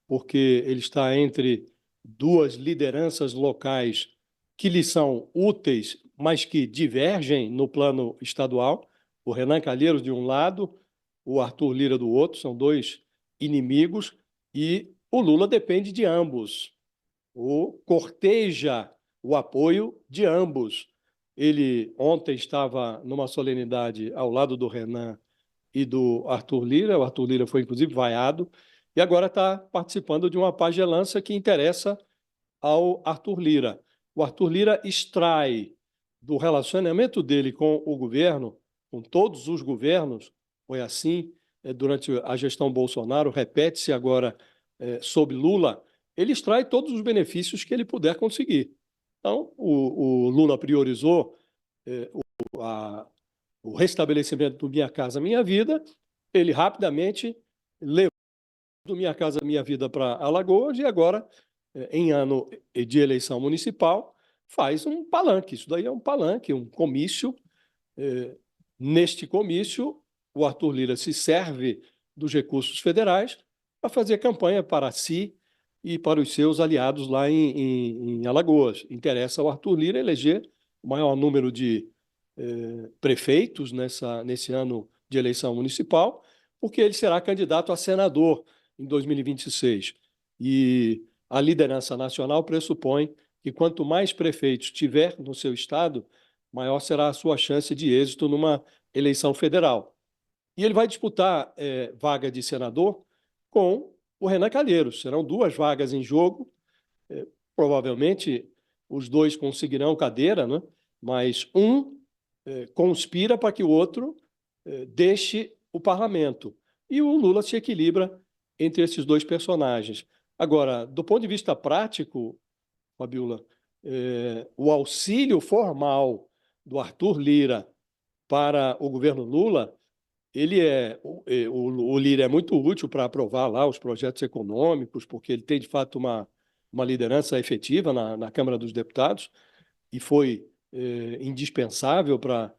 porque ele está entre duas lideranças locais que lhe são úteis, mas que divergem no plano estadual. O Renan Calheiros, de um lado, o Arthur Lira, do outro, são dois inimigos, e o Lula depende de ambos, corteja o apoio de ambos. Ele ontem estava numa solenidade ao lado do Renan e do Arthur Lira. O Arthur Lira foi, inclusive, vaiado, e agora está participando de uma pagelança que interessa ao Arthur Lira. O Arthur Lira extrai do relacionamento dele com o governo, com todos os governos, foi assim durante a gestão Bolsonaro, repete-se agora sob Lula, ele extrai todos os benefícios que ele puder conseguir. Então, o Lula priorizou o restabelecimento do Minha Casa Minha Vida, ele rapidamente levou do Minha Casa Minha Vida para Alagoas e agora, em ano de eleição municipal, faz um palanque. Isso daí é um palanque, um comício. Neste comício, o Arthur Lira se serve dos recursos federais para fazer campanha para si e para os seus aliados lá em Alagoas. Interessa ao Arthur Lira eleger o maior número de prefeitos nesse ano de eleição municipal, porque ele será candidato a senador em 2026. E a liderança nacional pressupõe que quanto mais prefeitos tiver no seu estado, maior será a sua chance de êxito numa eleição federal. E ele vai disputar vaga de senador com o Renan Calheiros. Serão duas vagas em jogo. Provavelmente os dois conseguirão cadeira, né? Mas um conspira para que o outro deixe o parlamento. E o Lula se equilibra entre esses dois personagens. Agora, do ponto de vista prático, Fabiola, o auxílio formal do Arthur Lira para o governo Lula, o Lira é muito útil para aprovar lá os projetos econômicos, porque ele tem, de fato, uma liderança efetiva na Câmara dos Deputados e foi indispensável para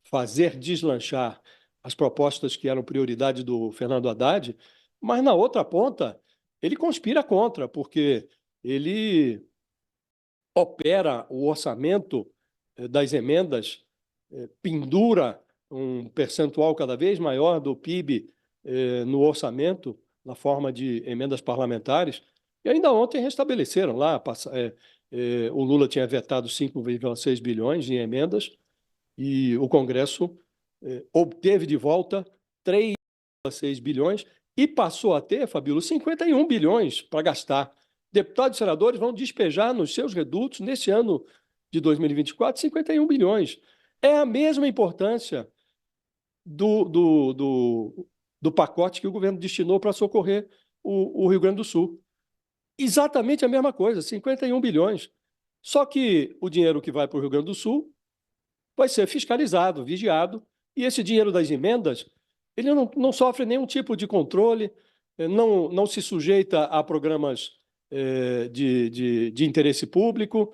fazer deslanchar as propostas que eram prioridade do Fernando Haddad, mas na outra ponta ele conspira contra, porque ele opera o orçamento das emendas, pendura um percentual cada vez maior do PIB no orçamento, na forma de emendas parlamentares, e ainda ontem restabeleceram lá, o Lula tinha vetado 5,6 bilhões em emendas, e o Congresso obteve de volta 3,6 bilhões e passou a ter, Fabíola, 51 bilhões para gastar. Deputados e senadores vão despejar nos seus redutos, nesse ano de 2024, 51 bilhões. É a mesma importância do pacote que o governo destinou para socorrer o Rio Grande do Sul. Exatamente a mesma coisa, 51 bilhões. Só que o dinheiro que vai para o Rio Grande do Sul vai ser fiscalizado, vigiado, e esse dinheiro das emendas ele não sofre nenhum tipo de controle, não se sujeita a programas de interesse público,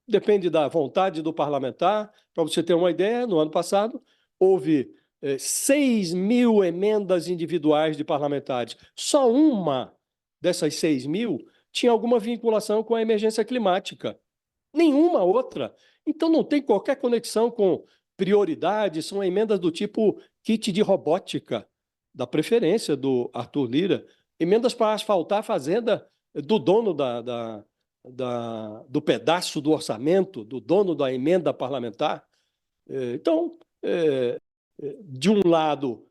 depende da vontade do parlamentar. Para você ter uma ideia, no ano passado houve 6.000 emendas individuais de parlamentares. Só uma dessas 6.000 tinha alguma vinculação com a emergência climática. Nenhuma outra. Então, não tem qualquer conexão com prioridades, são emendas do tipo kit de robótica, da preferência do Arthur Lira, emendas para asfaltar a fazenda do dono do pedaço do orçamento, do dono da emenda parlamentar. Então, de um lado,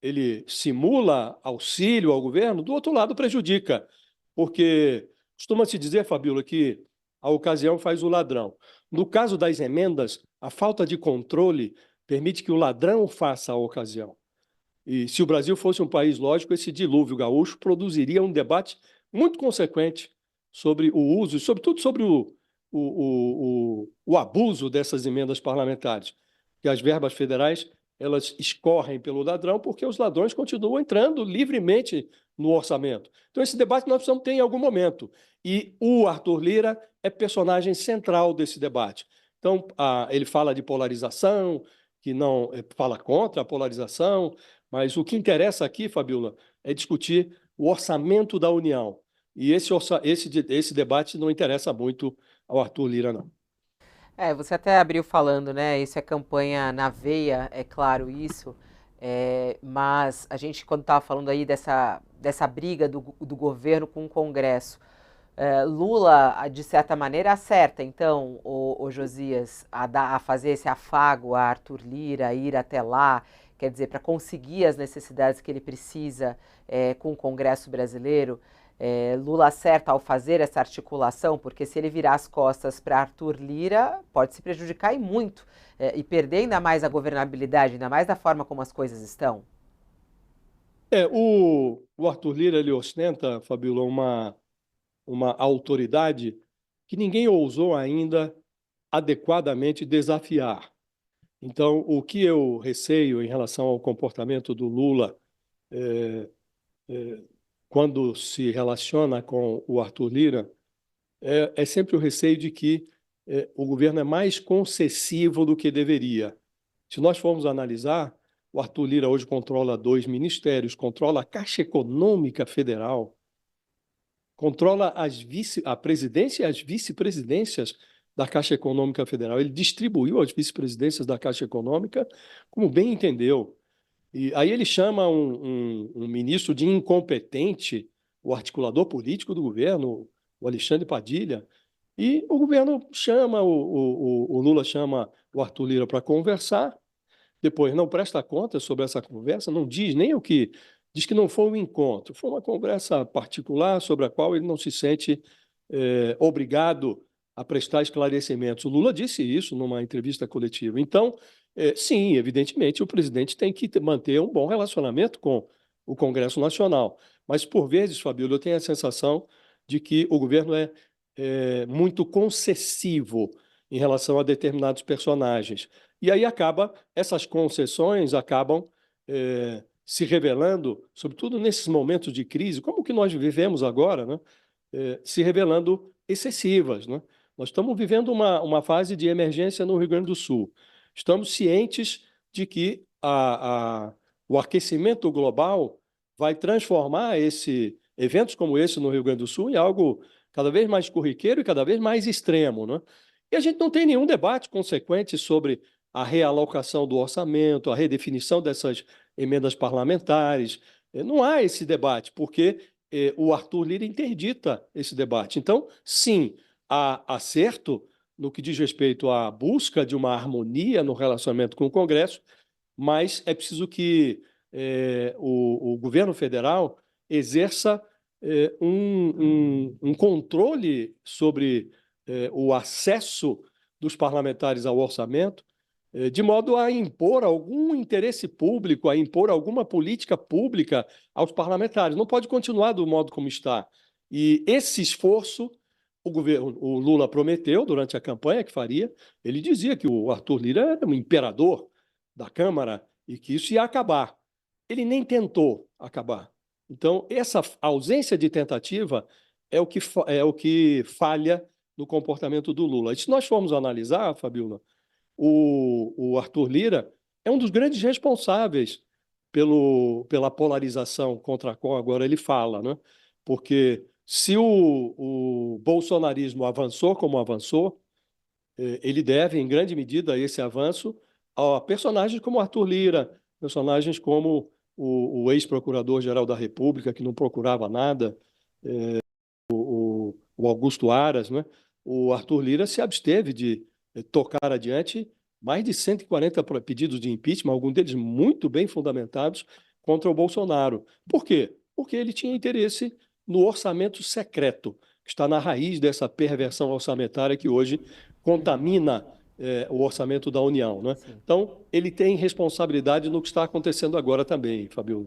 ele simula auxílio ao governo, do outro lado, prejudica, porque costuma-se dizer, Fabíola, que a ocasião faz o ladrão. No caso das emendas, a falta de controle permite que o ladrão faça a ocasião. E se o Brasil fosse um país lógico, esse dilúvio gaúcho produziria um debate muito consequente sobre o uso e, sobretudo, sobre o abuso dessas emendas parlamentares. Que as verbas federais elas escorrem pelo ladrão porque os ladrões continuam entrando livremente no orçamento. Então, esse debate nós precisamos ter em algum momento. E o Arthur Lira é personagem central desse debate. Então, ele fala de polarização, que não fala contra a polarização, mas o que interessa aqui, Fabiola, é discutir o orçamento da União. E esse debate não interessa muito ao Arthur Lira, não. Você até abriu falando, né? Isso é campanha na veia, é claro isso. Mas a gente, quando estava falando aí dessa briga do governo com o Congresso, Lula, de certa maneira, acerta, então, o Josias, a fazer esse afago a Arthur Lira, a ir até lá, quer dizer, para conseguir as necessidades que ele precisa com o Congresso brasileiro. Lula acerta ao fazer essa articulação, porque se ele virar as costas para Arthur Lira, pode se prejudicar e muito, e perder ainda mais a governabilidade, ainda mais da forma como as coisas estão. O Arthur Lira, ele ostenta, Fabíola, uma autoridade que ninguém ousou ainda adequadamente desafiar. Então, o que eu receio em relação ao comportamento do Lula é, é, quando se relaciona com o Arthur Lira é sempre o receio de que o governo é mais concessivo do que deveria. Se nós formos analisar, o Arthur Lira hoje controla 2 ministérios, controla a Caixa Econômica Federal, controla a presidência e as vice-presidências da Caixa Econômica Federal. Ele distribuiu as vice-presidências da Caixa Econômica como bem entendeu. E aí ele chama um ministro de incompetente, o articulador político do governo, o Alexandre Padilha, e o governo chama, o Lula chama o Arthur Lira para conversar, depois não presta conta sobre essa conversa, não diz nem o que. Diz que não foi um encontro, foi uma conversa particular sobre a qual ele não se sente obrigado a prestar esclarecimentos. O Lula disse isso numa entrevista coletiva. Então, sim, evidentemente, o presidente tem que manter um bom relacionamento com o Congresso Nacional. Mas, por vezes, Fabíola, eu tenho a sensação de que o governo é muito concessivo em relação a determinados personagens. E aí essas concessões acabam se revelando, sobretudo nesses momentos de crise, como o que nós vivemos agora, né? Se revelando excessivas, né? Nós estamos vivendo uma fase de emergência no Rio Grande do Sul. Estamos cientes de que o aquecimento global vai transformar eventos como esse no Rio Grande do Sul em algo cada vez mais corriqueiro e cada vez mais extremo, né? E a gente não tem nenhum debate consequente sobre a realocação do orçamento, a redefinição dessas emendas parlamentares. Não há esse debate, porque o Arthur Lira interdita esse debate. Então, sim, há acerto no que diz respeito à busca de uma harmonia no relacionamento com o Congresso, mas é preciso que o governo federal exerça um controle sobre o acesso dos parlamentares ao orçamento, de modo a impor algum interesse público, a impor alguma política pública aos parlamentares. Não pode continuar do modo como está. E esse esforço, o Lula prometeu durante a campanha que faria, ele dizia que o Arthur Lira era um imperador da Câmara e que isso ia acabar. Ele nem tentou acabar. Então, essa ausência de tentativa é o que falha no comportamento do Lula. E se nós formos analisar, Fabiola, o Arthur Lira é um dos grandes responsáveis pela polarização contra a qual agora ele fala, né? Porque se o bolsonarismo avançou como avançou, ele deve, em grande medida, esse avanço a personagens como Arthur Lira, personagens como o ex-procurador-geral da República, que não procurava nada, o Augusto Aras, né? O Arthur Lira se absteve de tocar adiante mais de 140 pedidos de impeachment, alguns deles muito bem fundamentados, contra o Bolsonaro. Por quê? Porque ele tinha interesse no orçamento secreto, que está na raiz dessa perversão orçamentária que hoje Uhum. contamina o orçamento da União, né? Sim. Então, ele tem responsabilidade no que está acontecendo agora também, Fabio.